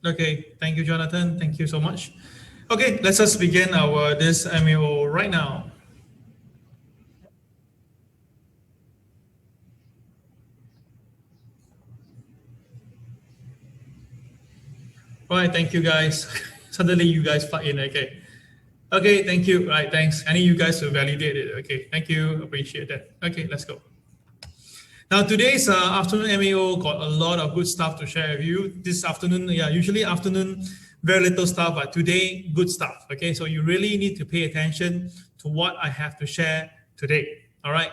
Okay, thank you, Jonathan. Thank you so much. Okay, let's just begin this MAO right now. All right, thank you guys. Suddenly you guys plug in. Okay. Okay, thank you. Right, thanks. I need you guys to validate it. Okay, thank you. Appreciate that. Okay, let's go. Now today's afternoon MAO got a lot of good stuff to share with you. This afternoon, yeah, usually afternoon, very little stuff, but today, good stuff. Okay, so you really need to pay attention to what I have to share today. All right.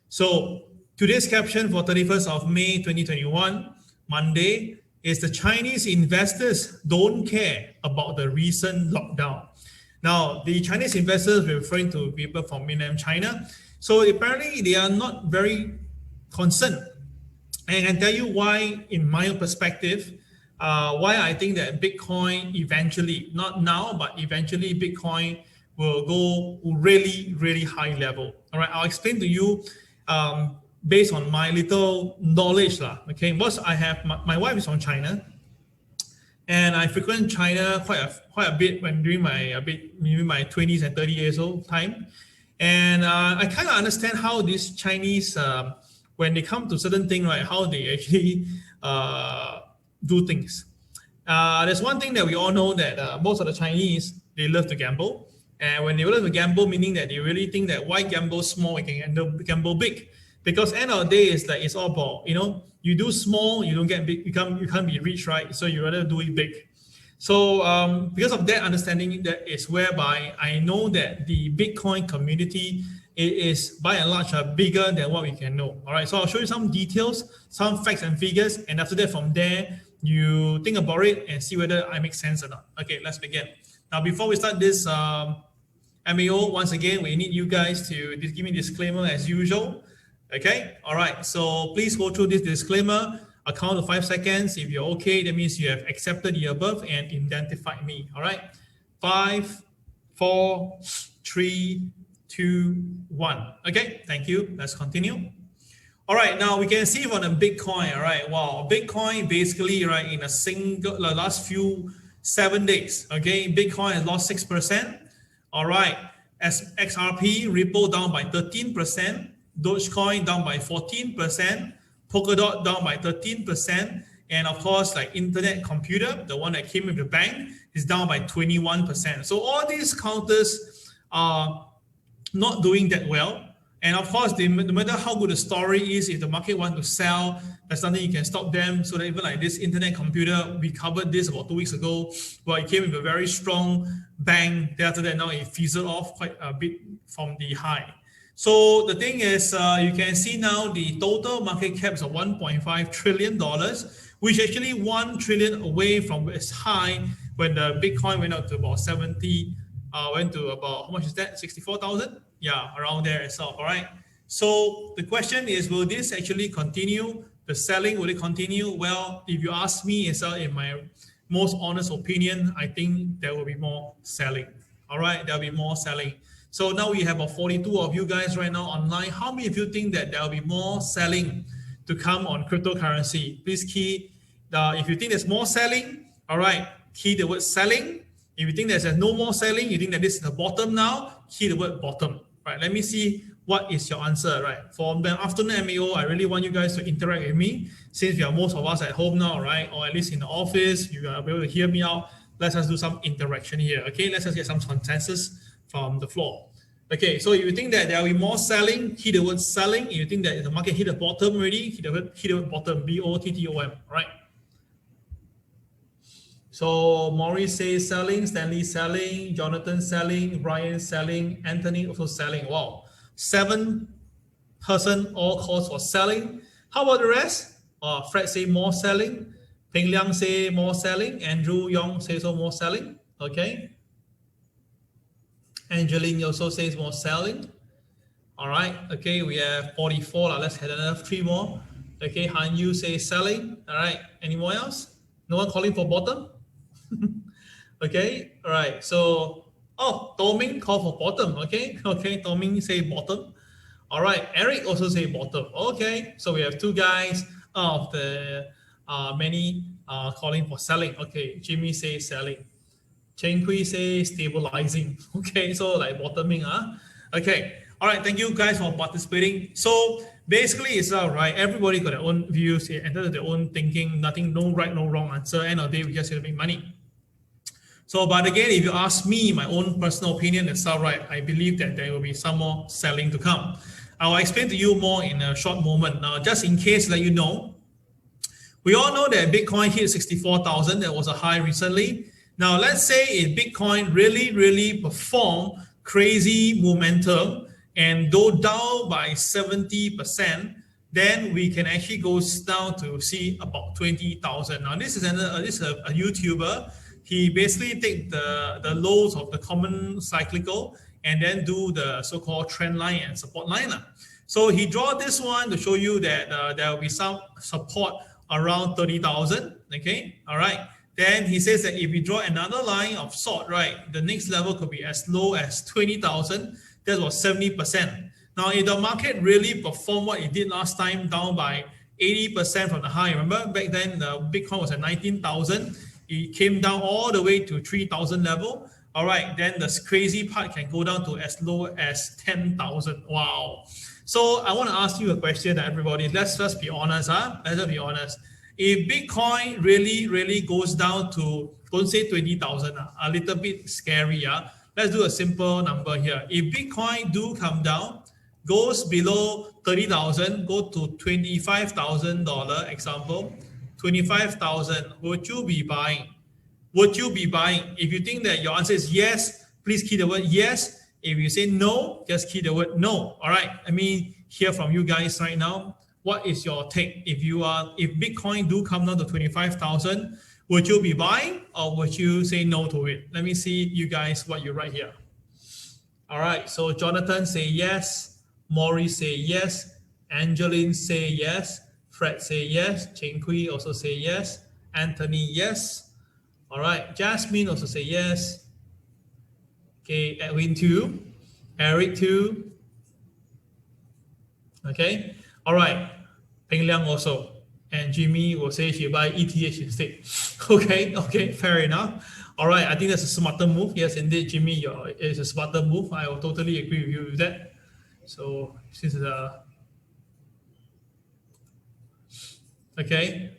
So today's caption for 31st of May 2021, Monday, is the Chinese investors don't care about the recent lockdown. Now, the Chinese investors were referring to people from mainland China. So apparently they are not very concerned. And I can tell you why, in my perspective, why I think that Bitcoin eventually, not now, but eventually Bitcoin will go really, really high level. All right, I'll explain to you based on my little knowledge. Okay, because I have, my wife is from China, and I frequent China quite a bit when during maybe my 20s and 30 years old time. And I kind of understand how these Chinese, when they come to certain things, right, how they actually do things. There's one thing that we all know, that most of the Chinese, they love to gamble. And when they love to gamble, meaning that they really think that why gamble small, we can gamble big. Because end of the day, is that it's all about, you do small, you don't get big, you can't be rich, right? So you rather do it big. So because of that understanding, that is whereby I know that the Bitcoin community is by and large bigger than what we can know. All right, so I'll show you some details, some facts and figures, and after that, from there, you think about it and see whether I make sense or not. Okay, let's begin. Now, before we start this MAO, once again, we need you guys to give me a disclaimer as usual. Okay, all right, so please go through this disclaimer. I'll count to 5 seconds. If you're okay, that means you have accepted the above and identified me. All right, 5, 4, 3, 2, 1. Okay, thank you. Let's continue. All right, now we can see from the Bitcoin. All right, wow, Bitcoin basically, right, in the last 7 days. Okay, Bitcoin has lost 6%. All right, as XRP, Ripple down by 13%. Dogecoin down by 14%, Polkadot down by 13%, and of course, like Internet Computer, the one that came with the bank, is down by 21%. So all these counters are not doing that well. And of course, no matter how good the story is, if the market wants to sell, there's nothing you can stop them. So that even like this Internet Computer, we covered this about 2 weeks ago, where it came with a very strong bang. Then after that, now it fizzled off quite a bit from the high. So the thing is, you can see now the total market cap is of $1.5 trillion, which is actually 1 trillion away from its high when the Bitcoin went up to about 70, went to about, how much is that? 64,000? Yeah, around there itself, all right? So the question is, will this actually continue? The selling, will it continue? Well, if you ask me, in my most honest opinion, I think there will be more selling, all right? There'll be more selling. So now we have about 42 of you guys right now online. How many of you think that there will be more selling to come on cryptocurrency? Please key, if you think there's more selling, all right, key the word selling. If you think there's no more selling, you think that this is the bottom now, key the word bottom. Right, let me see what is your answer, right? For the afternoon MAO, I really want you guys to interact with me, since we are most of us at home now, right? Or at least in the office, you are able to hear me out. Let's just do some interaction here, okay? Let's just get some consensus from the floor. Okay, so if you think that there will be more selling, key the word selling. If you think that the market hit the bottom already, key the word bottom, B-O-T-T-O-M, right? So Maurice says selling, Stanley selling, Jonathan selling, Brian selling, Anthony also selling. Wow, 7 person all calls for selling. How about the rest? Fred say more selling, Peng Liang say more selling, Andrew Yong says so more selling. Okay. Angeline also says more selling. All right. Okay, we have 44. Let's head another 3 more. Okay, Han Yu says selling. All right. Any more else? No one calling for bottom? Okay. All right. So, Toming call for bottom. Okay. Okay. Toming say bottom. All right. Eric also say bottom. Okay. So we have 2 guys of the many calling for selling. Okay, Jimmy says selling. Chen Kui says stabilizing. Okay, so like bottoming. Okay, all right. Thank you guys for participating. So basically, it's right. Everybody got their own views and their own thinking. Nothing, no right, no wrong answer. End of the day, we just have to make money. So, but again, if you ask me, my own personal opinion, it's all right. I believe that there will be some more selling to come. I'll explain to you more in a short moment. Now, just in case, let you know, we all know that Bitcoin hit 64,000. That was a high recently. Now, let's say if Bitcoin really perform crazy momentum and go down by 70%, then we can actually go down to see about 20,000. Now, this is a YouTuber. He basically take the lows of the common cyclical and then do the so-called trend line and support line. So he draw this one to show you that there will be some support around 30,000. Okay, all right. Then he says that if we draw another line of sort, right, the next level could be as low as 20,000. That was 70%. Now, if the market really performed what it did last time, down by 80% from the high, remember back then the Bitcoin was at 19,000. It came down all the way to 3,000 level. All right, then the crazy part can go down to as low as 10,000. Wow. So I want to ask you a question, everybody. Let's just be honest, Let's be honest. If Bitcoin really goes down to, don't say 20,000, a little bit scary, let's do a simple number here. If Bitcoin do come down, goes below 30,000, go to $25,000, example, 25,000, would you be buying? Would you be buying? If you think that your answer is yes, please key the word yes. If you say no, just key the word no. All right. Let me hear from you guys right now. What is your take? If Bitcoin do come down to 25,000, would you be buying or would you say no to it? Let me see you guys what you write here. All right. So Jonathan say yes. Maury say yes. Angeline say yes. Fred say yes. Chen Kui also say yes. Anthony, yes. All right. Jasmine also say yes. Okay. Edwin too. Eric too. Okay. All right. Peng Liang also. And Jimmy will say she buy ETH instead. Okay. Fair enough. All right. I think that's a smarter move. Yes, indeed, Jimmy, it's a smarter move. I will totally agree with you with that. So since okay.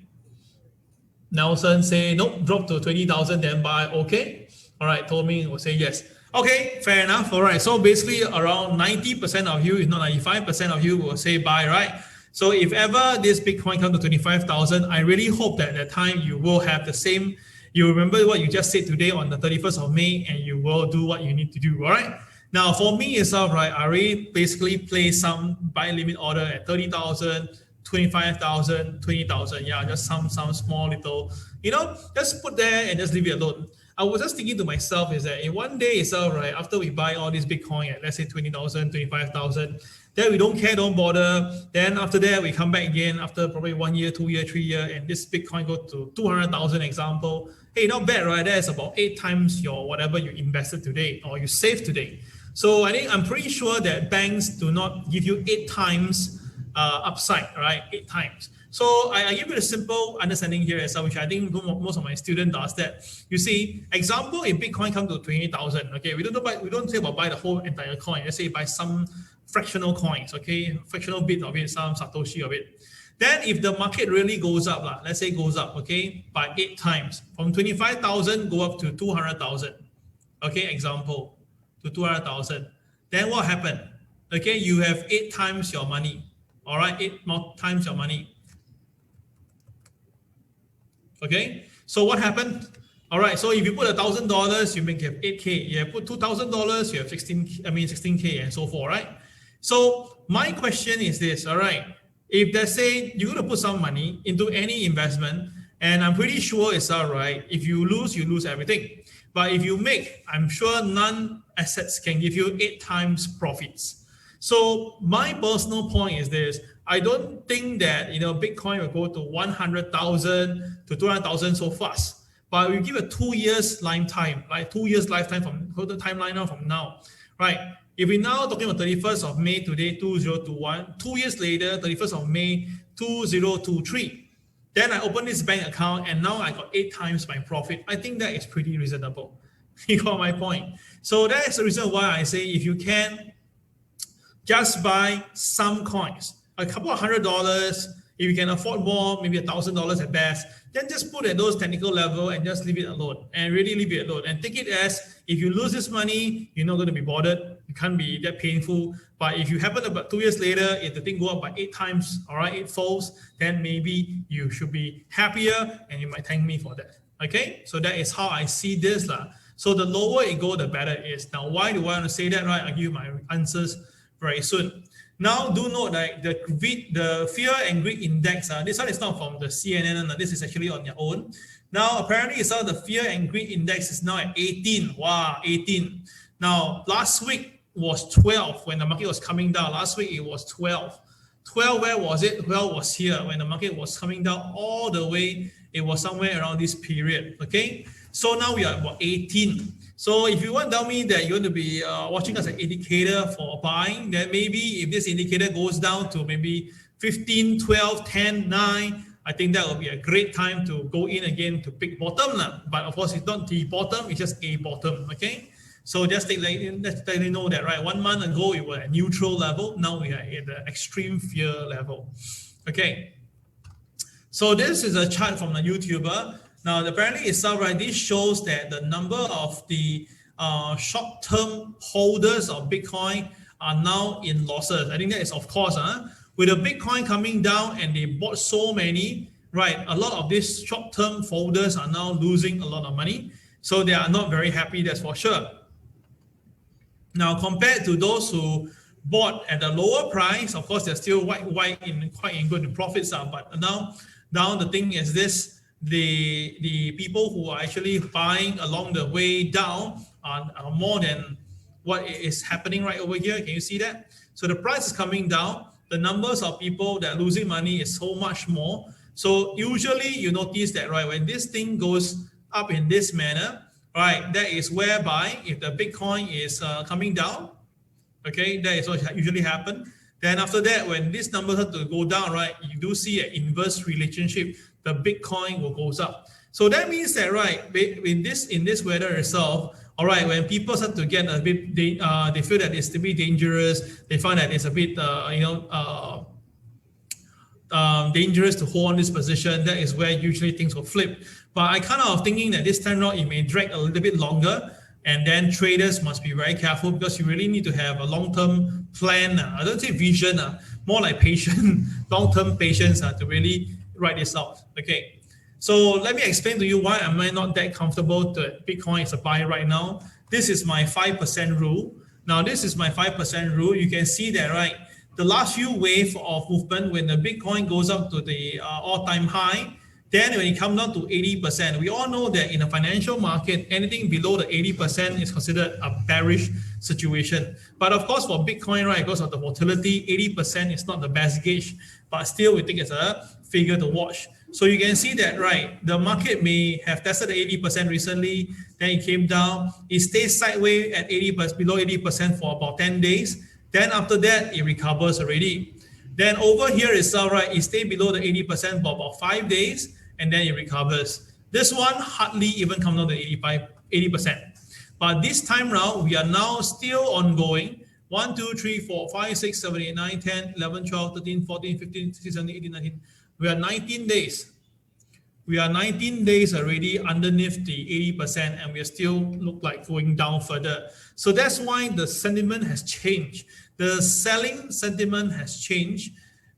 Nelson say nope, drop to 20,000 then buy. Okay. All right. Tommy will say yes. Okay, fair enough. All right. So basically around 90% of you, if not 95% of you will say buy, right? So if ever this Bitcoin comes to 25,000, I really hope that at that time you will have the same, you remember what you just said today on the 31st of May and you will do what you need to do, all right? Now for me itself, right, I already basically place some buy limit order at 30,000, 25,000, 20,000. Yeah, just some small little, just put there and just leave it alone. I was just thinking to myself is that in one day itself, right, after we buy all this Bitcoin at let's say 20,000, 25,000, then we don't care, don't bother. Then after that, we come back again after probably 1 year, 2 year, 3 year, and this Bitcoin go to 200,000 example. Hey, not bad, right? That's about 8 times your whatever you invested today or you saved today. So I'm pretty sure that banks do not give you 8 times upside, right? 8 times. So I give you a simple understanding here as well, which I think most of my students does that. You see, example, if Bitcoin comes to 20,000, okay, we don't say about buy the whole entire coin. Let's say buy some fractional coins, okay, fractional bit of it, some Satoshi of it. Then if the market really goes up, let's say goes up, okay, by 8 times, from 25,000 go up to 200,000, okay, example, to 200,000. Then what happened? Okay, you have 8 times your money, all right, 8 more times your money. Okay, so what happened? All right, so if you put $1,000, you make have 8K. You put $2,000, you have 16K and so forth, right? So my question is this, all right, if they say you're going to put some money into any investment, and I'm pretty sure it's all right, if you lose everything. But if you make, I'm sure non-assets can give you 8 times profits. So my personal point is this, I don't think that Bitcoin will go to 100,000 to 200,000 so fast. But we give a 2 years lifetime, right? 2 years lifetime from the timeline from now, right? If we're now talking about 31st of May today, 2021, 2 years later, 31st of May, 2023. Then I opened this bank account and now I got 8 times my profit. I think that is pretty reasonable. You got my point. So that is the reason why I say if you can just buy some coins, a couple of $100, if you can afford more, maybe $1,000 at best, then just put at those technical level and just leave it alone and really leave it alone and take it as if you lose this money, you're not going to be bothered. It can't be that painful. But if you happen about 2 years later, if the thing go up by 8 times, all right, 8 folds, then maybe you should be happier and you might thank me for that. Okay, so that is how I see this. So the lower it go, the better it is. Now, why do I want to say that, right? I'll give you my answers very soon. Now, do note that the fear and greed index, this one is not from the CNN, this is actually on your own. Now, apparently, it's the fear and greed index is now at 18. Wow, 18. Now, last week was 12 when the market was coming down. Last week, it was 12. 12, where was it? 12 was here when the market was coming down all the way. It was somewhere around this period, okay? So now we are at about 18. So if you want to tell me that you want to be watching as an indicator for buying, then maybe if this indicator goes down to maybe 15, 12, 10, 9, I think that will be a great time to go in again to pick bottom. But of course, it's not the bottom, it's just a bottom, okay? So just let you know that, right? 1 month ago, we were at neutral level. Now we are at the extreme fear level, okay? So this is a chart from a YouTuber. Now, apparently itself, right, this shows that the number of the short-term holders of Bitcoin are now in losses. I think that is, of course, with the Bitcoin coming down and they bought so many, right, a lot of these short-term holders are now losing a lot of money. So they are not very happy, that's for sure. Now, compared to those who bought at a lower price, of course, they're still quite in good profits. But now the thing is this, the people who are actually buying along the way down are more than what is happening right over here. Can you see that? So the price is coming down. The numbers of people that are losing money is so much more. So usually you notice that, right, when this thing goes up in this manner, right, that is whereby if the Bitcoin is coming down, okay, that is what usually happen. Then after that, when these numbers have to go down, right, you do see an inverse relationship. The Bitcoin will goes up. So that means that, right, in this weather itself, all right, when people start to get a bit, they feel that it's a bit dangerous. They find that it's a bit, dangerous to hold on this position. That is where usually things will flip. But I kind of thinking that this time around, it may drag a little bit longer. And then traders must be very careful because you really need to have a long-term plan. I don't say vision, more like patient, long-term patience to really write this out. Okay, so let me explain to you why am I not that comfortable that Bitcoin is a buy right now. This is my 5% rule. Now, this is my 5% rule. You can see that, right? The last few waves of movement, when the Bitcoin goes up to the all-time high, then when it comes down to 80%, we all know that in a financial market, anything below the 80% is considered a bearish situation. But of course, for Bitcoin, right, because of the volatility, 80% is not the best gauge, but still we think it's a figure to watch. So you can see that, right, the market may have tested 80% recently, then it came down, it stays sideways at 80%, below 80% for about 10 days. Then after that, it recovers already. Then over here itself, right, it stayed below the 80% for about 5 days, and then it recovers. This one hardly even come down to 80%. But this time round, we are now still ongoing. 1, 2, 3, 4, 5, 6, 7, 8, 9, 10, 11, 12, 13, 14, 15, 16, 17, 18, 19. We are 19 days. We are 19 days already underneath the 80%, and we are still look like going down further. So that's why the sentiment has changed. The selling sentiment has changed.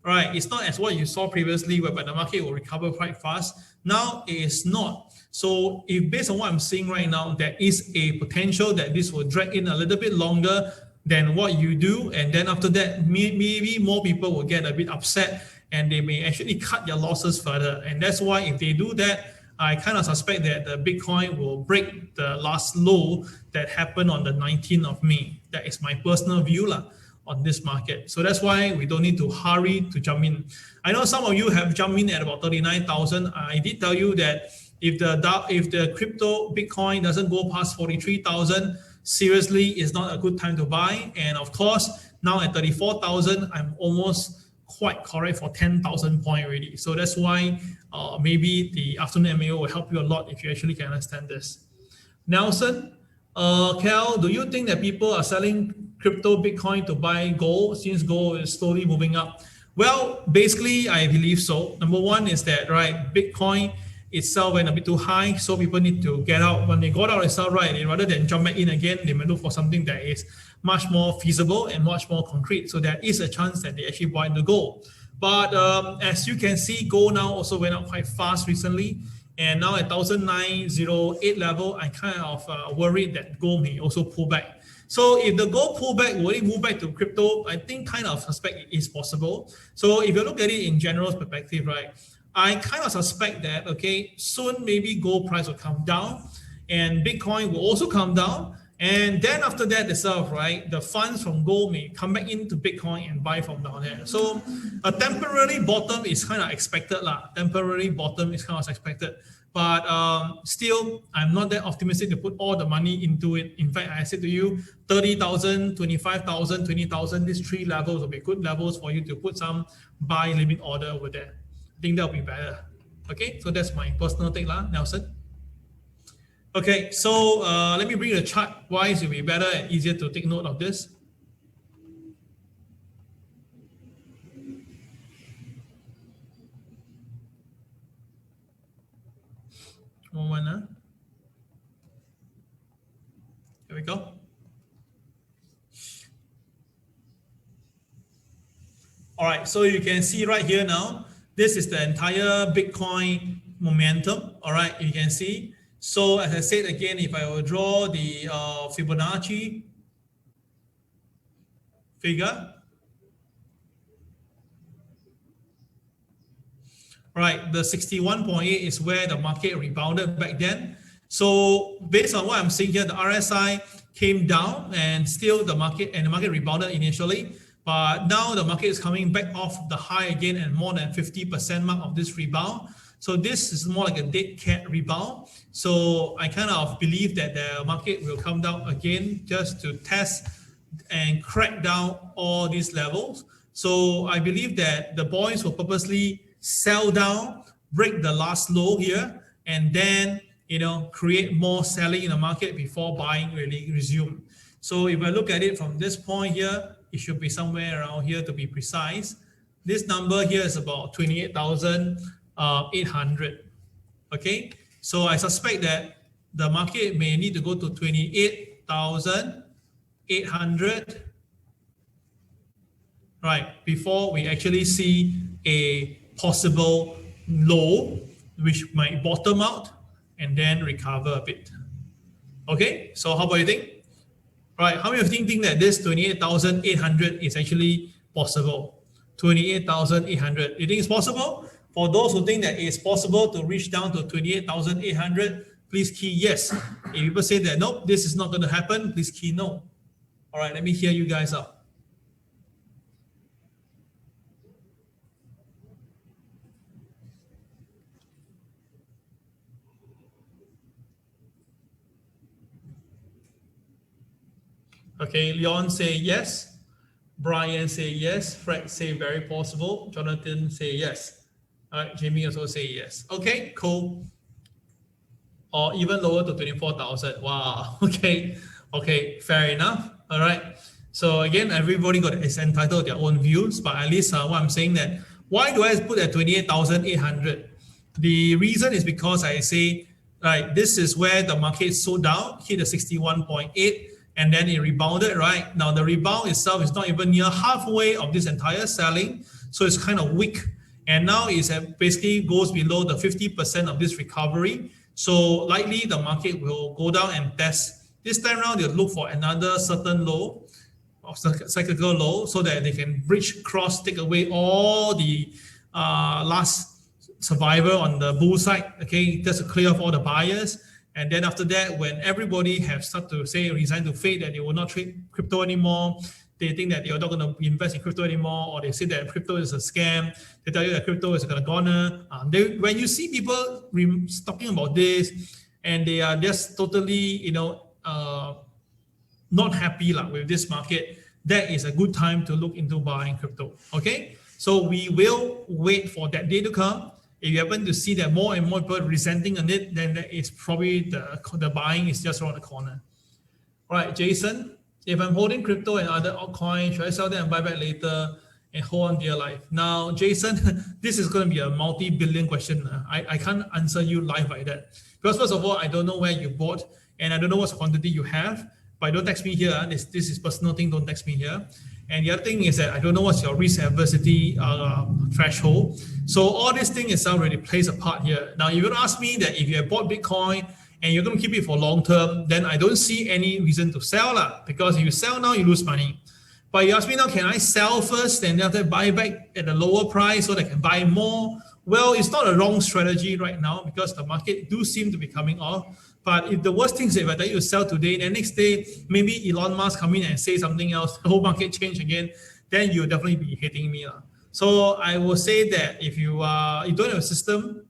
Right, it's not as what you saw previously, whereby the market will recover quite fast. Now it is not. So if based on what I'm seeing right now, there is a potential that this will drag in a little bit longer than what you do. And then after that, maybe more people will get a bit upset and they may actually cut their losses further. And that's why if they do that, I kind of suspect that the Bitcoin will break the last low that happened on the 19th of May. That is my personal view on this market. So that's why we don't need to hurry to jump in. I know some of you have jumped in at about 39,000. I did tell you that if the crypto Bitcoin doesn't go past 43,000, seriously, it's not a good time to buy. And of course, now at 34,000, I'm almost quite correct for 10,000 points already. So that's why maybe the afternoon MAO will help you a lot if you actually can understand this. Nelson, Cal, do you think that people are selling crypto Bitcoin to buy gold since gold is slowly moving up? Well, basically, I believe so. Number one is that, right, Bitcoin itself went a bit too high, so people need to get out. When they got out itself, right, rather than jump back in again, they may look for something that is much more feasible and much more concrete. So there is a chance that they actually buy into gold. But as you can see, gold now also went up quite fast recently. And now at 1,908 level, I kind of worried that gold may also pull back. So if the gold pull back, will it move back to crypto? I think kind of suspect it is possible. So if you look at it in general perspective, right, I kind of suspect that, okay, soon maybe gold price will come down and Bitcoin will also come down. And then after that itself, right, the funds from gold may come back into Bitcoin and buy from down there. So a temporary bottom is kind of expected. Temporary bottom is kind of expected. But still, I'm not that optimistic to put all the money into it. In fact, I said to you, 30,000, 25,000, 20,000, these three levels will be good levels for you to put some buy limit order over there. I think that'll be better. Okay, so that's my personal take, Nelson. Okay, so let me bring the chart. Why it will be better and easier to take note of this. Moment. Here we go. All right, so you can see right here now, this is the entire Bitcoin momentum. All right, you can see. So as I said again, if I will draw the Fibonacci figure, right, the 61.8 is where the market rebounded back then. So based on what I'm seeing here, the RSI came down and still the market rebounded initially. But now the market is coming back off the high again and more than 50% mark of this rebound. So this is more like a dead cat rebound. So I kind of believe that the market will come down again just to test and crack down all these levels. So I believe that the boys will purposely sell down, break the last low here, and then create more selling in the market before buying really resume. So if I look at it from this point here, it should be somewhere around here to be precise. This number here is about 28,800. Okay, so I suspect that the market may need to go to 28,800, right, before we actually see a possible low, which might bottom out and then recover a bit. Okay, so how about you think? Right, how many of you think that this 28,800 is actually possible? 28,800, you think it's possible? For those who think that it's possible to reach down to 28,800, please key yes. If people say that, nope, this is not going to happen, please key no. All right, let me hear you guys out. Okay, Leon say yes. Brian say yes. Fred say very possible. Jonathan say yes. All right, Jamie also say yes. Okay, cool. Or even lower to 24,000. Wow. Okay. Okay, fair enough. All right. So again, everybody is entitled to their own views, but at least what I'm saying that why do I put at 28,800? The reason is because I say, right, this is where the market sold down, hit the 61.8. And then it rebounded, right? Now the rebound itself is not even near halfway of this entire selling. So it's kind of weak. And now it's basically goes below the 50% of this recovery. So likely the market will go down and test. This time around, they'll look for another certain low, or cyclical low, so that they can bridge cross, take away all the last survivor on the bull side, okay? Just to clear off all the buyers. And then after that, when everybody have started to say resign to faith that they will not trade crypto anymore, they think that they are not going to invest in crypto anymore, or they say that crypto is a scam. They tell you that crypto is going to gonna. When you see people talking about this, and they are just totally, not happy with this market, that is a good time to look into buying crypto. Okay, So we will wait for that day to come. If you happen to see that more and more people resenting on it, then that is probably the buying is just around the corner. All right, Jason, if I'm holding crypto and other altcoins, should I sell them and buy back later and hold on dear life? Now, Jason, this is going to be a multi-billion question. I can't answer you live like that. Because first of all, I don't know where you bought and I don't know what quantity you have. But don't text me here. This is personal thing. Don't text me here. And the other thing is that I don't know what's your risk adversity threshold. So all this thing itself really plays a part here. Now, you're going to ask me that if you have bought Bitcoin and you're going to keep it for long term, then I don't see any reason to sell because if you sell now, you lose money. But you ask me now, can I sell first and then after buy back at a lower price so that I can buy more? Well, it's not a wrong strategy right now because the market do seem to be coming off. But if the worst thing is if I tell you to sell today, then next day, maybe Elon Musk come in and say something else, the whole market change again, then you'll definitely be hitting me. So I will say that if you don't have a system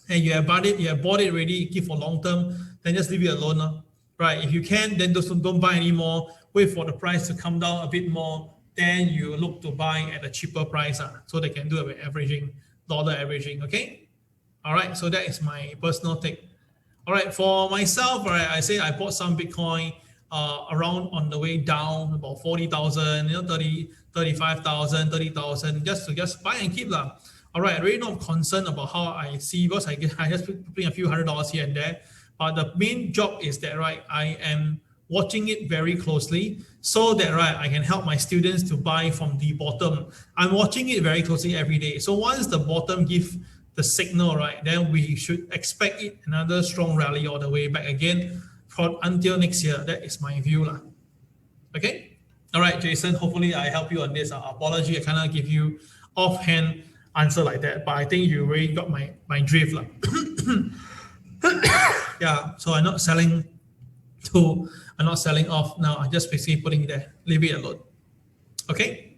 and you have bought it already, keep for long term, then just leave it alone. Right? If you can, then don't buy anymore. Wait for the price to come down a bit more. Then you look to buy at a cheaper price so they can do it with dollar averaging. Okay? All right. So that is my personal take. All right, for myself, all right, I say I bought some Bitcoin around on the way down, about 40,000, 30, 35,000, 30,000, just buy and keep. All right, really not concerned about how I see because I just putting a few $100 here and there. But the main job is that, right, I am watching it very closely so that, right, I can help my students to buy from the bottom. I'm watching it very closely every day. So once the bottom gives the signal, right, then we should expect it another strong rally all the way back again until next year. That is my view. Okay? All right, Jason, hopefully I help you on this. Apology, I cannot give you offhand answer like that, but I think you already got my drift. Yeah, so I'm not selling off now. I'm just basically putting it there. Leave it alone. Okay?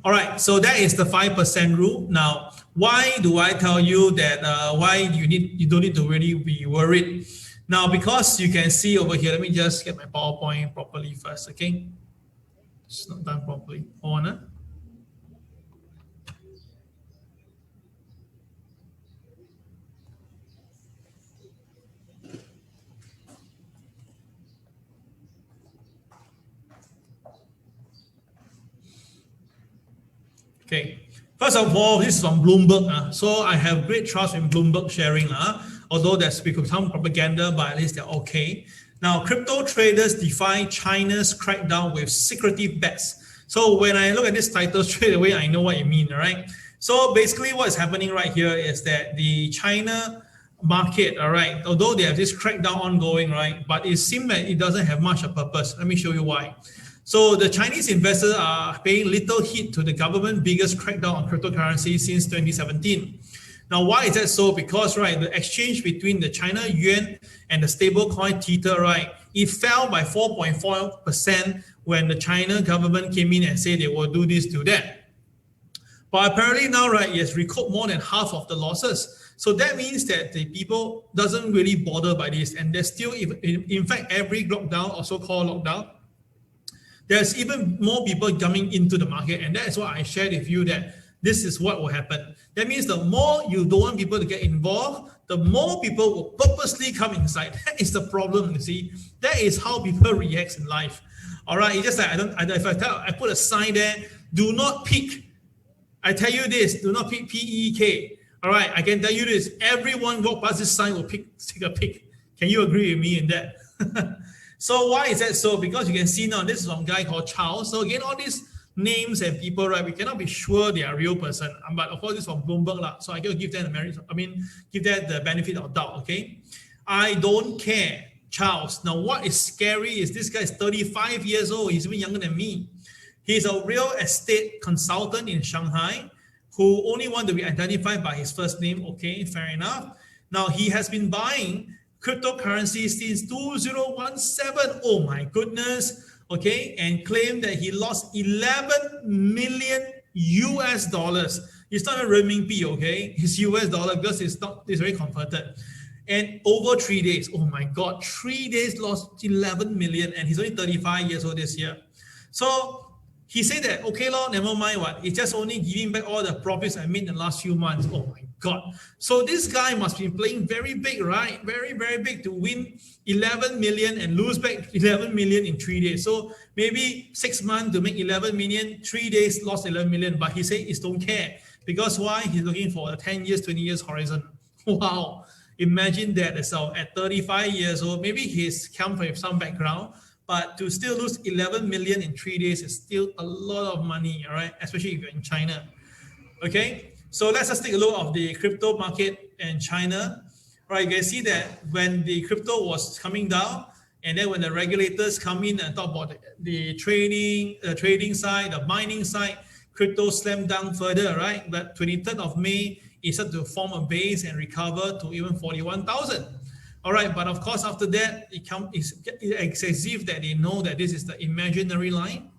All right, so that is the 5% rule. Now, why do I tell you that why you don't need to really be worried? Now, because you can see over here, let me just get my PowerPoint properly first, okay? It's not done properly. Hold on. Okay. First of all, this is from Bloomberg. So I have great trust in Bloomberg sharing. Although that's become propaganda, but at least they're okay. Now, crypto traders defy China's crackdown with secretive bets. So when I look at this title straight away, I know what you mean, right? So basically what is happening right here is that the China market, all right, although they have this crackdown ongoing, right, but it seems that it doesn't have much of purpose. Let me show you why. So the Chinese investors are paying little heed to the government's biggest crackdown on cryptocurrency since 2017. Now, why is that so? Because, right, the exchange between the China yuan and the stablecoin Tether, right, it fell by 4.4% when the China government came in and said they will do this, do that. But apparently now, right, it has recouped more than half of the losses. So that means that the people doesn't really bother by this. And there's still, in fact, every lockdown, or so-called lockdown, there's even more people coming into the market. And that is why I shared with you that this is what will happen. That means the more you don't want people to get involved, the more people will purposely come inside. That is the problem, you see. That is how people react in life. All right, it's just like I put a sign there, do not peek. I tell you this, do not peek, P-E-K. All right, I can tell you this, everyone walk past this sign will take a peek. Can you agree with me in that? So why is that so? Because you can see now, this is some guy called Charles. So again, all these names and people, right, we cannot be sure they are a real person. But of course, this is from Bloomberg. So I can give them give them the benefit of doubt, okay? I don't care, Charles. Now, what is scary is this guy is 35 years old. He's even younger than me. He's a real estate consultant in Shanghai who only want to be identified by his first name. Okay, fair enough. Now, he has been buying cryptocurrency since 2017. Oh my goodness. Okay, and claimed that he lost 11 million US dollars. It's not a renminbi, okay? It's US dollar because it's very converted. And over 3 days, oh my God, 3 days lost 11 million, and he's only 35 years old this year. So he said that, okay, Lord, never mind what, it's just only giving back all the profits I made in the last few months. Oh my God. So this guy must be playing very big, right? Very, very big to win 11 million and lose back 11 million in 3 days. So maybe 6 months to make 11 million, 3 days lost 11 million. But he said he don't care. Because why? He's looking for a 10 years, 20 years horizon. Wow. Imagine that. So at 35 years old, maybe he's come from some background, but to still lose 11 million in 3 days is still a lot of money, all right? Especially if you're in China. Okay, so let's just take a look of the crypto market in China. Right, you can see that when the crypto was coming down, and then when the regulators come in and talk about the trading side, the mining side, crypto slammed down further, right? But 23rd of May, it started to form a base and recover to even 41,000. All right, but of course, after that, it's as if that they know that this is the imaginary line.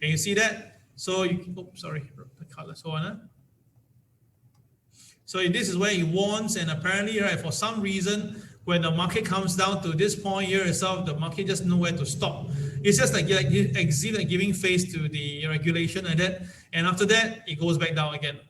Can you see that? So, sorry, the color, so on. So this is where he warns, and apparently, right, for some reason, when the market comes down to this point here itself, the market just nowhere to stop. It's just like giving face to the regulation and that, and after that, it goes back down again.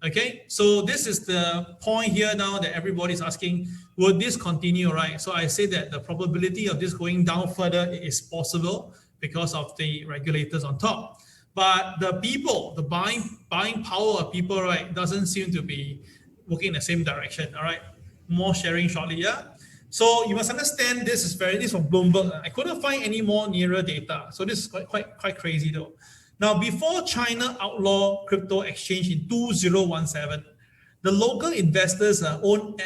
Okay, so this is the point here now that everybody's asking, will this continue, right? So I say that the probability of this going down further is possible because of the regulators on top. But the people, the buying power of people, right, doesn't seem to be working in the same direction, all right? More sharing shortly, yeah? So you must understand this is from Bloomberg. I couldn't find any more nearer data. So this is quite crazy though. Now, before China outlawed crypto exchange in 2017, the local investors own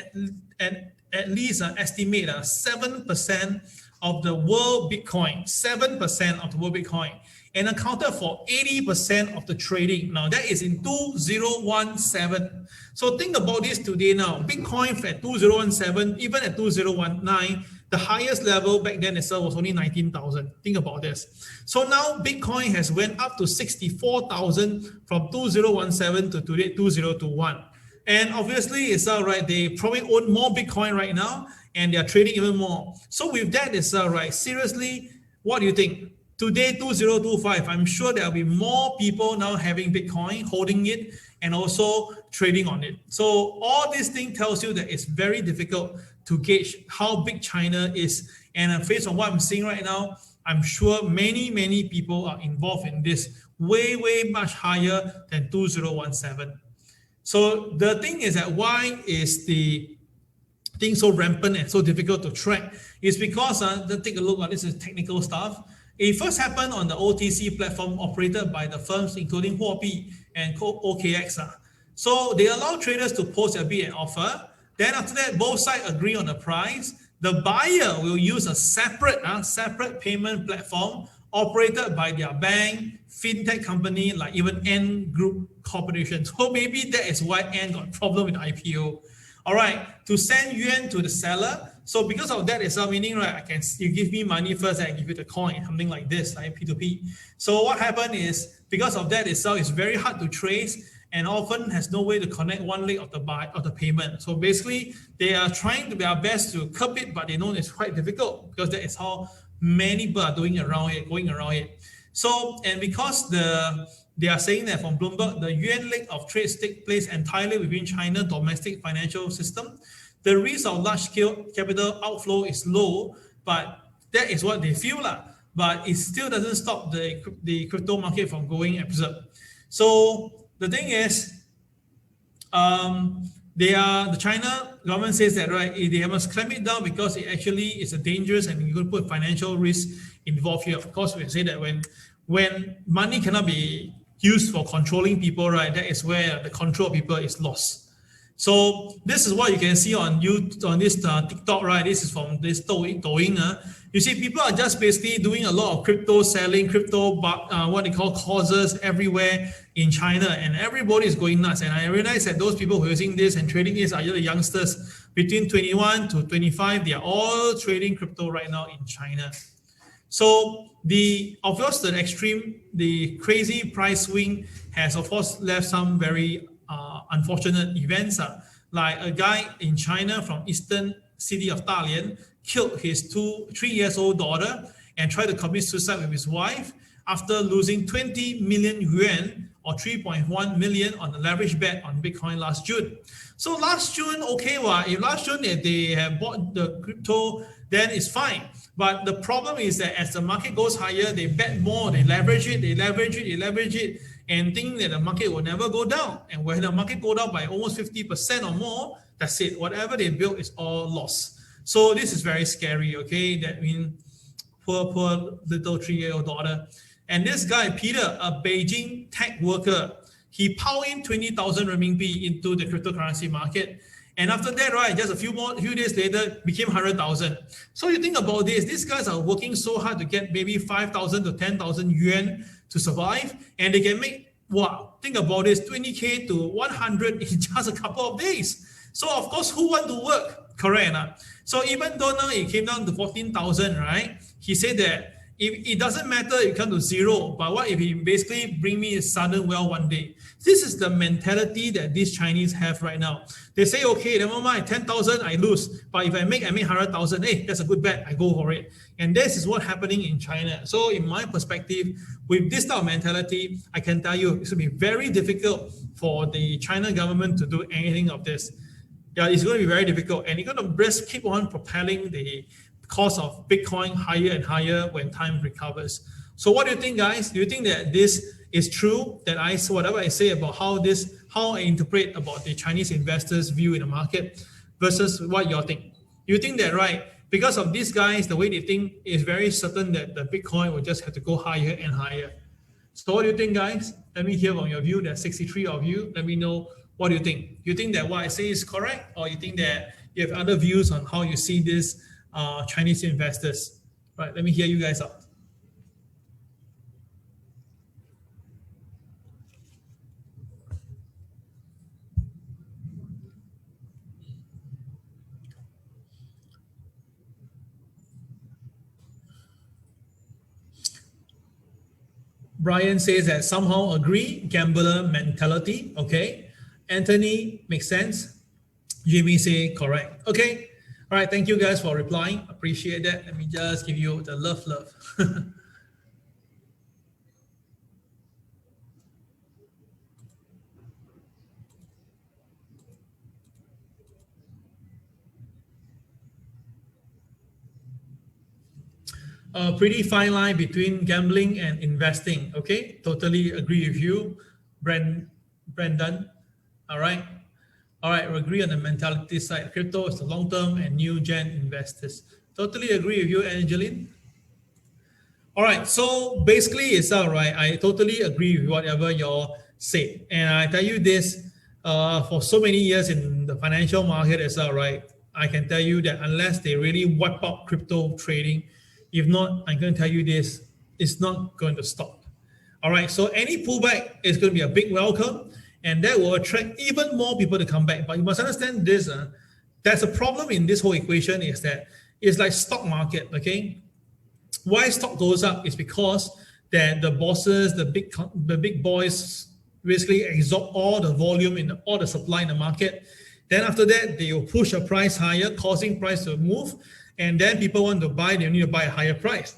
at least estimate 7% of the world Bitcoin, 7% of the world Bitcoin, and accounted for 80% of the trading. Now, that is in 2017. So think about this today now. Bitcoin at 2017, even at 2019, the highest level back then itself was only 19,000. Think about this. So now Bitcoin has went up to 64,000 from 2017 to today, 2021. And obviously, it's right. They probably own more Bitcoin right now, and they're trading even more. So with that, it's right. Seriously, what do you think? Today, 2025, I'm sure there'll be more people now having Bitcoin, holding it, and also trading on it. So all this thing tells you that it's very difficult to gauge how big China is. And based on what I'm seeing right now, I'm sure many people are involved in this way much higher than 2017. So the thing is that why is the thing so rampant and so difficult to track? It's because, take a look at this is technical stuff. It first happened on the OTC platform operated by the firms including Huobi and OKX. So they allow traders to post a bid and offer. Then after that, both sides agree on the price. The buyer will use a separate payment platform operated by their bank, fintech company, like even N Group Corporation. So maybe that is why N got problem with IPO. All right, to send yuan to the seller. So because of that itself, meaning right, you give me money first, I give you the coin, something like this, like P2P. So what happened is because of that itself, it's very hard to trace and often has no way to connect one leg of the payment. So basically, they are trying to be their best to curb it, but they know it's quite difficult because that is how many people are going around it. So, and because they are saying that from Bloomberg, the yuan leg of trades take place entirely within China's domestic financial system. The risk of large-scale capital outflow is low, but that is what they feel. But it still doesn't stop the crypto market from going absurd. So the thing is, the China government says that right, they must clamp it down because it actually is a dangerous and you could put financial risk involved here. Of course, we say that when money cannot be used for controlling people, right, that is where the control of people is lost. So this is what you can see on this TikTok, right? This is from this Douyin. You see, people are just basically doing a lot of crypto selling, what they call causes everywhere in China, and everybody is going nuts. And I realize that those people who are using this and trading this are the youngsters between 21 to 25. They are all trading crypto right now in China. So the crazy price swing has of course left some very unfortunate events, like a guy in China from eastern city of Dalian killed his 3 years old daughter and tried to commit suicide with his wife after losing 20 million yuan or 3.1 million on a leverage bet on Bitcoin last June. So last June, okay, well, if last June if they have bought the crypto, then it's fine. But the problem is that as the market goes higher, they bet more, they leverage it, and think that the market will never go down. And when the market go down by almost 50% or more, that's it. Whatever they built is all lost. So this is very scary, okay? That means poor little 3-year-old daughter. And this guy, Peter, a Beijing tech worker, he poured in 20,000 renminbi into the cryptocurrency market. And after that, right, just a few days later, became 100,000. So you think about this, these guys are working so hard to get maybe 5,000 to 10,000 yuan to survive. And they can make, wow, think about this, 20K to 100 in just a couple of days. So of course, who want to work? Correct. So even though now it came down to 14,000, right? He said that if it doesn't matter if it comes to zero, but what if he basically bring me a sudden wealth one day? This is the mentality that these Chinese have right now. They say, okay, never mind, 10,000 I lose, but if I make 100,000, hey, that's a good bet, I go for it. And this is what's happening in China. So in my perspective, with this type of mentality, I can tell you it's going to be very difficult for the China government to do anything of this. Yeah, it's going to be very difficult, and it's going to just keep on propelling the cost of Bitcoin higher and higher when time recovers. So what do you think, guys? Do you think that this is true, that whatever I say about how I interpret about the Chinese investors' view in the market versus what you all think? You think that, right, because of these guys, the way they think is very certain that the Bitcoin will just have to go higher and higher. So what do you think, guys? Let me hear from your view. There's 63 of you. Let me know, what do you think? You think that what I say is correct, or you think that you have other views on how you see this Chinese investors? Right, let me hear you guys out. Brian says that somehow agree, gambler mentality. Okay. Anthony, makes sense. Jimmy say correct. Okay. All right. Thank you guys for replying. Appreciate that. Let me just give you the love. A pretty fine line between gambling and investing. Okay, totally agree with you, Brendan. All right, we agree on the mentality side. Crypto is the long term and new gen investors. Totally agree with you, Angeline. All right, so basically it's all right. I totally agree with whatever y'all say, and I tell you this, for so many years in the financial market, it's all right. I can tell you that unless they really wipe out crypto trading, if not, I'm going to tell you this, it's not going to stop. All right, so any pullback is going to be a big welcome, and that will attract even more people to come back. But you must understand this, there's a problem in this whole equation is that it's like stock market, okay? Why stock goes up is because that the bosses, the big boys basically absorb all the volume in all the supply in the market. Then after that, they will push a price higher, causing price to move. And then people want to buy, they need to buy a higher price.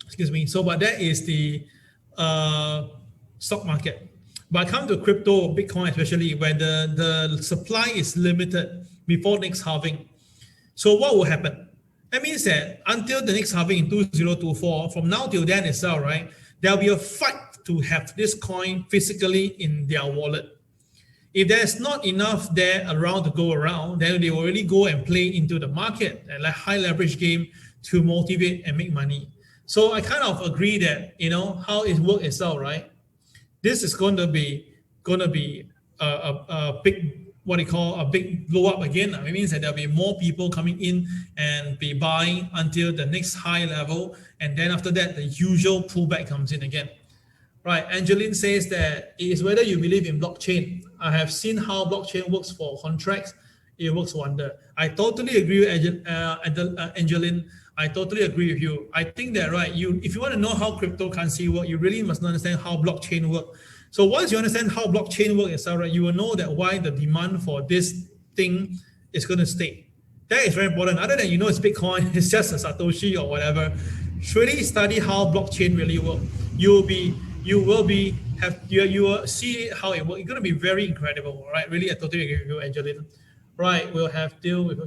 Excuse me. So, but that is the stock market. But come to crypto, Bitcoin especially, where the supply is limited before next halving. So what will happen? That means that until the next halving in 2024, from now till then itself, right, there'll be a fight to have this coin physically in their wallet. If there's not enough there around to go around, then they will really go and play into the market and like high leverage game to motivate and make money. So I kind of agree that, you know, how it works itself, right? This is going to be a big, what they call a big blow up again. It means that there'll be more people coming in and be buying until the next high level. And then after that, the usual pullback comes in again. Right, Angeline says that it is whether you believe in blockchain. I have seen how blockchain works for contracts. It works wonder. I totally agree with Angeline. I totally agree with you. I think that, right, if you want to know how cryptocurrency works, you really must understand how blockchain works. So once you understand how blockchain works, right, you will know that why the demand for this thing is going to stay. That is very important. Other than it's Bitcoin, it's just a Satoshi or whatever. Really study how blockchain really works. You will see how it works. It's going to be very incredible, right? Really, I totally agree with you, Angeline. Right, we'll have deal with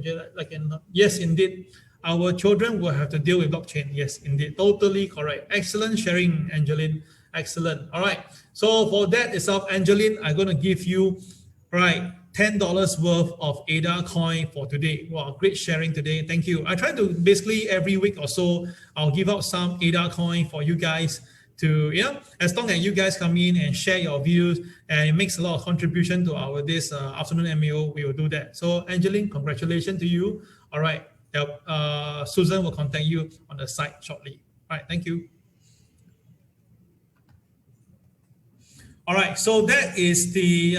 yes, indeed. Our children will have to deal with blockchain. Yes, indeed. Totally correct. Excellent sharing, Angeline. Excellent. All right. So for that itself, Angeline, I'm going to give you, right, $10 worth of ADA coin for today. Wow, great sharing today. Thank you. I try to basically every week or so, I'll give out some ADA coin for you guys to, as long as you guys come in and share your views and it makes a lot of contribution to our this afternoon MAO, we will do that. So Angeline, congratulations to you. All right. Susan will contact you on the site shortly. All right. Thank you. All right, so that is the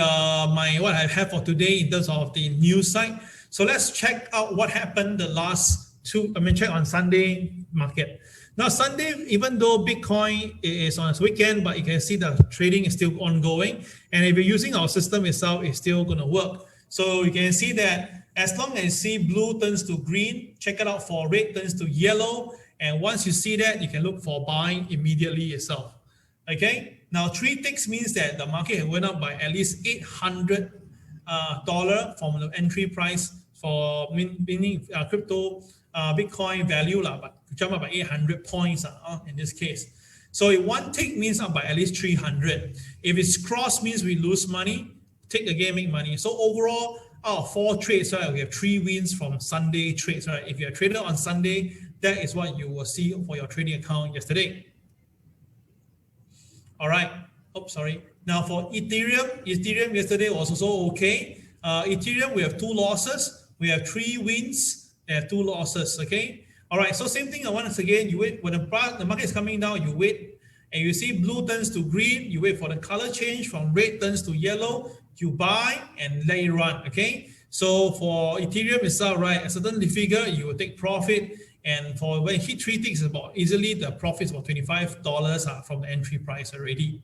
what I have for today in terms of the news side. So let's check out what happened the last check on Sunday market. Now Sunday, even though Bitcoin is on its weekend, but you can see the trading is still ongoing. And if you're using our system itself, it's still going to work. So you can see that as long as you see blue turns to green, check it out for red turns to yellow. And once you see that, you can look for buying immediately itself. Okay. Now, 3 ticks means that the market went up by at least $800 from the entry price for meaning crypto Bitcoin value, but jump up by 800 points in this case. So if 1 tick means up by at least 300. If it's cross means we lose money, tick again make money. So overall, out of 4 trades, right, we have 3 wins from Sunday trades. Right? If you're a trader on Sunday, that is what you will see for your trading account yesterday. All right. Oh, sorry. Now for Ethereum yesterday was also okay. Ethereum, we have 2 losses. We have 3 wins. They have 2 losses. Okay. All right. So same thing. Once again, you wait when the market is coming down. You wait, and you see blue turns to green. You wait for the color change from red turns to yellow. You buy and let it run. Okay. So for Ethereum itself, right, a certain figure you will take profit. And for when it hit 3 ticks, about easily the profits about $25 from the entry price already.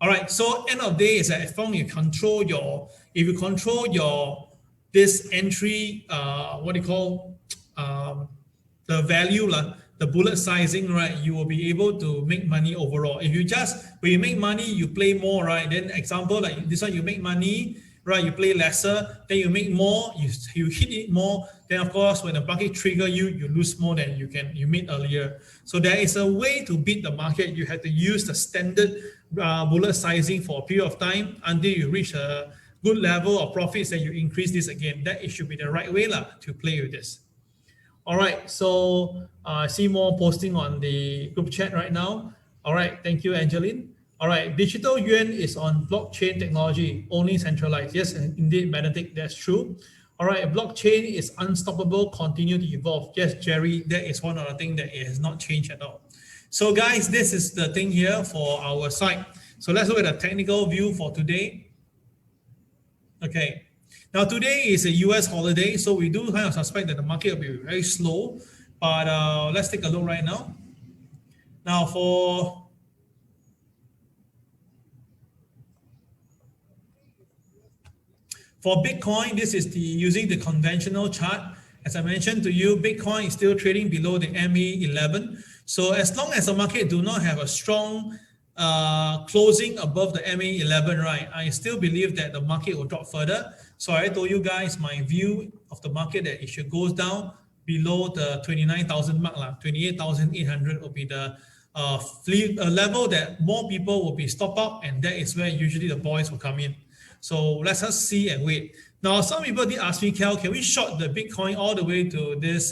All right. So end of day is that if you control your this entry, what do you call the value, the bullet sizing, right? You will be able to make money overall. If you when you make money, you play more, right? Then example like this one, you make money. Right, you play lesser, then you make more, you hit it more. Then of course, when the market trigger you, you lose more than you made earlier. So there is a way to beat the market. You have to use the standard bullet sizing for a period of time until you reach a good level of profits. Then you increase this again. That it should be the right way to play with this. All right, so I see more posting on the group chat right now. All right, thank you, Angeline. All right, digital yuan is on blockchain technology, only centralized. Yes, indeed, Benedict, that's true. All right, blockchain is unstoppable, continue to evolve. Yes, Jerry, that is one of the things that it has not changed at all. So guys, this is the thing here for our site. So let's look at the technical view for today. Okay, now today is a US holiday, so we do kind of suspect that the market will be very slow. But let's take a look right now. Now for Bitcoin, this is using the conventional chart. As I mentioned to you, Bitcoin is still trading below the MA11. So as long as the market do not have a strong closing above the MA11, right, I still believe that the market will drop further. So I told you guys my view of the market that it should go down below the 29,000 mark, 28,800 will be the level that more people will be stop out, and that is where usually the boys will come in. So let's just see and wait. Now, some people did ask me, Cal, can we short the Bitcoin all the way to this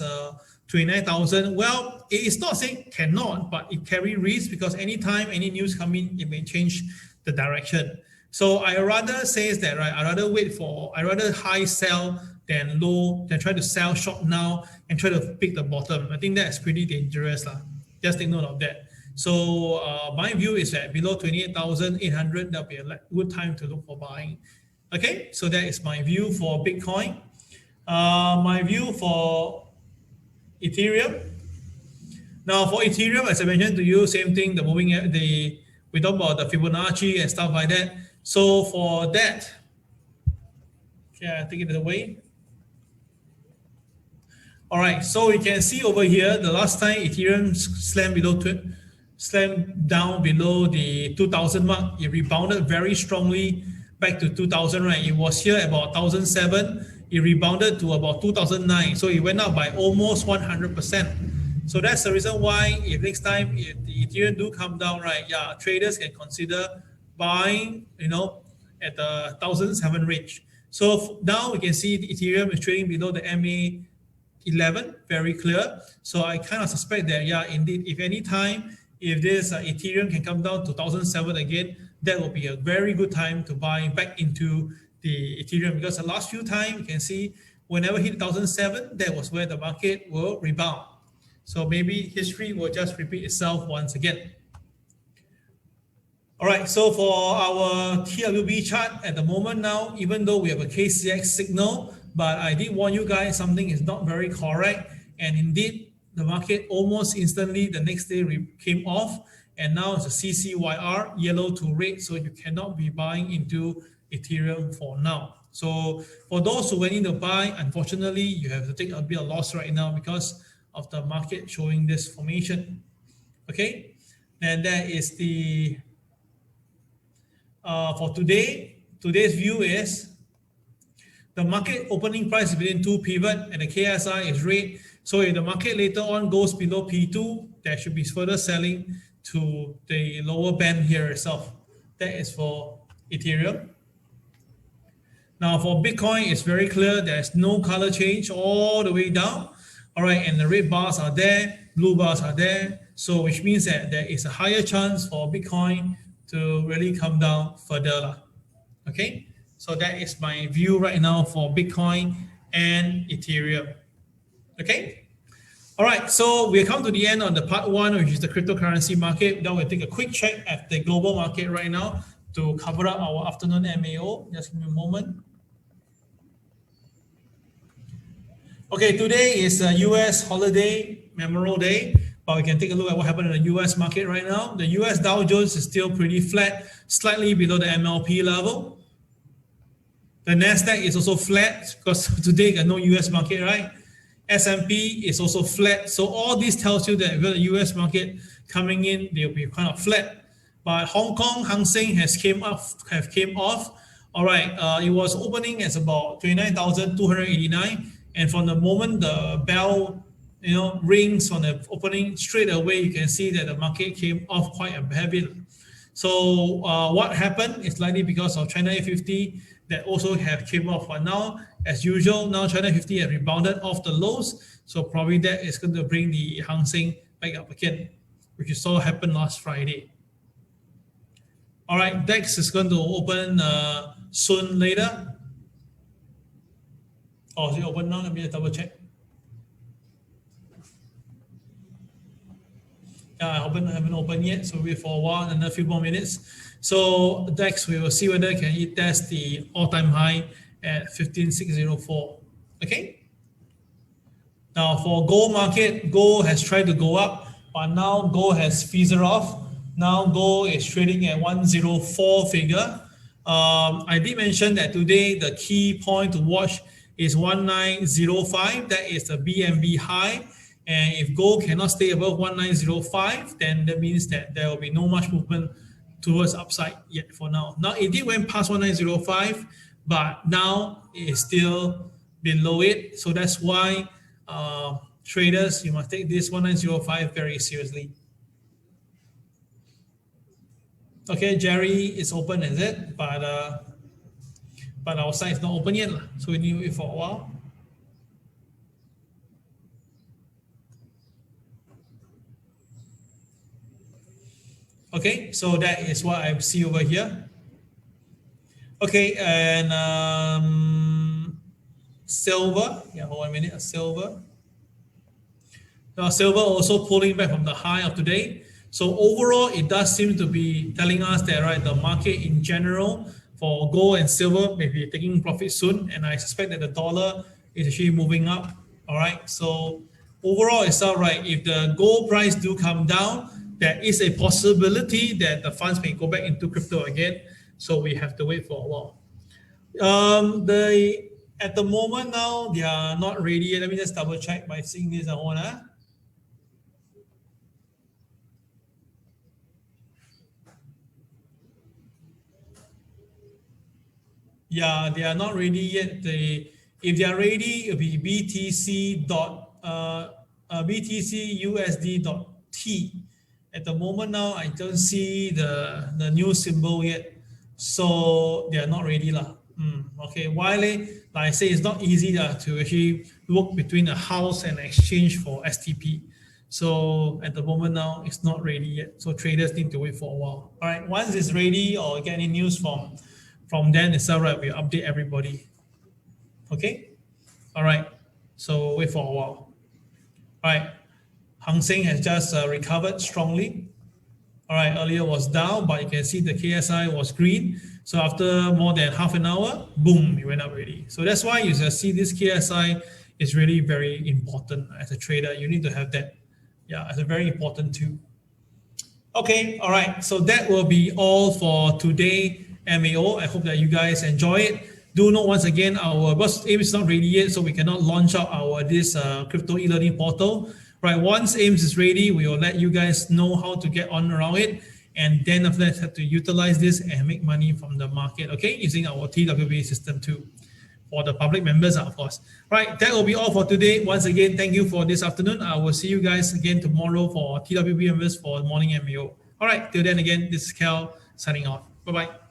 29,000? Well, it is not saying cannot, but it carry risk because anytime any news come in, it may change the direction. So I rather says that, right, I rather high sell than low, than try to sell short now and try to pick the bottom. I think that's pretty dangerous. Just take note of that. So my view is that below 28,800, that'll be a good time to look for buying. Okay, so that is my view for Bitcoin. My view for Ethereum. Now for Ethereum, as I mentioned to you, same thing, we talk about the Fibonacci and stuff like that. So for that, okay, I take it away. All right, so you can see over here, the last time Ethereum slammed down below the 2000 mark, it rebounded very strongly back to 2000, right? It was here about 1007, it rebounded to about 2009, so it went up by almost 100%. So that's the reason why if next time if the Ethereum do come down, right, yeah, traders can consider buying, at the 1007 range. So now we can see the Ethereum is trading below the MA 11, very clear. So I kind of suspect that, yeah, indeed, if any time, if this Ethereum can come down to 1007 again, that will be a very good time to buy back into the Ethereum, because the last few times you can see whenever hit 1007, that was where the market will rebound. So maybe history will just repeat itself once again. All right, so for our TWB chart at the moment now, even though we have a KCX signal, but I did warn you guys something is not very correct. And indeed, the market almost instantly the next day came off. And now it's a CCYR, yellow to red. So you cannot be buying into Ethereum for now. So for those who went in to buy, unfortunately, you have to take a bit of loss right now because of the market showing this formation. Okay, and that is the, for today's view is, the market opening price is within two pivot and the KSI is red. So if the market later on goes below P2, there should be further selling to the lower band here itself. That is for Ethereum. Now for Bitcoin, it's very clear. There's no color change all the way down. All right, and the red bars are there, blue bars are there. So which means that there is a higher chance for Bitcoin to really come down further. Okay. So that is my view right now for Bitcoin and Ethereum. Okay. All right. So we come to the end on the part one, which is the cryptocurrency market. Now we'll take a quick check at the global market right now to cover up our afternoon MAO. Just give me a moment. Okay. Today is a US holiday, Memorial Day, but we can take a look at what happened in the US market right now. The US Dow Jones is still pretty flat, slightly below the MLP level. The NASDAQ is also flat because today got no US market, right? S&P is also flat. So all this tells you that with the US market coming in, they'll be kind of flat. But Hong Kong, Hang Seng have came off. All right, it was opening as about 29,289. And from the moment the bell, rings on the opening, straight away, you can see that the market came off quite a bit. So what happened is likely because of China A50 that also have came off. But now, as usual, now China 50 have rebounded off the lows. So probably that is going to bring the Hang Seng back up again, which you saw happen last Friday. All right, DEX is going to open soon later. Oh, is it open now? Let me double check. I haven't opened yet, so wait for a while, another few more minutes. So DEX, we will see whether it can test the all-time high at 15,604. Okay. Now for gold market, gold has tried to go up, but now gold has fizzled off. Now gold is trading at 104 figure. I did mention that today the key point to watch is 1905. That is the BNB high. And if gold cannot stay above 1905, then that means that there will be no much movement towards upside yet for now. Now it did went past 1905, but now it is still below it. So that's why traders, you must take this 1905 very seriously. Okay, Jerry is open, is it? But our site is not open yet, so we need to wait for a while. Okay, so that is what I see over here. Okay, and silver. Yeah, hold on a minute. Silver. Now, silver also pulling back from the high of today. So overall, it does seem to be telling us that, right, the market in general for gold and silver may be taking profit soon, and I suspect that the dollar is actually moving up. All right, so overall, it's all right. If the gold price do come down, there is a possibility that the funds may go back into crypto again. So we have to wait for a while. The At the moment now, they are not ready yet. Let me just double check by seeing this one. Yeah, they are not ready yet. If they are ready, it'll be BTC-USD.T. At the moment now, I don't see the new symbol yet, so they are not ready lah. Okay, while like I say, it's not easy to actually work between a house and exchange for STP. So at the moment now, it's not ready yet. So traders need to wait for a while. All right, once it's ready or get any news from then itself, right, we'll update everybody. Okay, all right. So wait for a while. All right, Hang Seng has just recovered strongly. All right, earlier was down, but you can see the KSI was green. So after more than half an hour, boom, it went up already. So that's why you see this KSI is really very important as a trader. You need to have that. Yeah, it's a very important tool. Okay, all right. So that will be all for today, MAO. I hope that you guys enjoy it. Do note once again, our AIM is not ready yet, so we cannot launch out this crypto e-learning portal. Right, once AIMS is ready, we will let you guys know how to get on around it, and then after that, have to utilize this and make money from the market, okay, using our TWB system too, for the public members, of course. Right, that will be all for today. Once again, thank you for this afternoon. I will see you guys again tomorrow for TWB members for morning MAO. All right, till then again, this is Cal signing off. Bye-bye.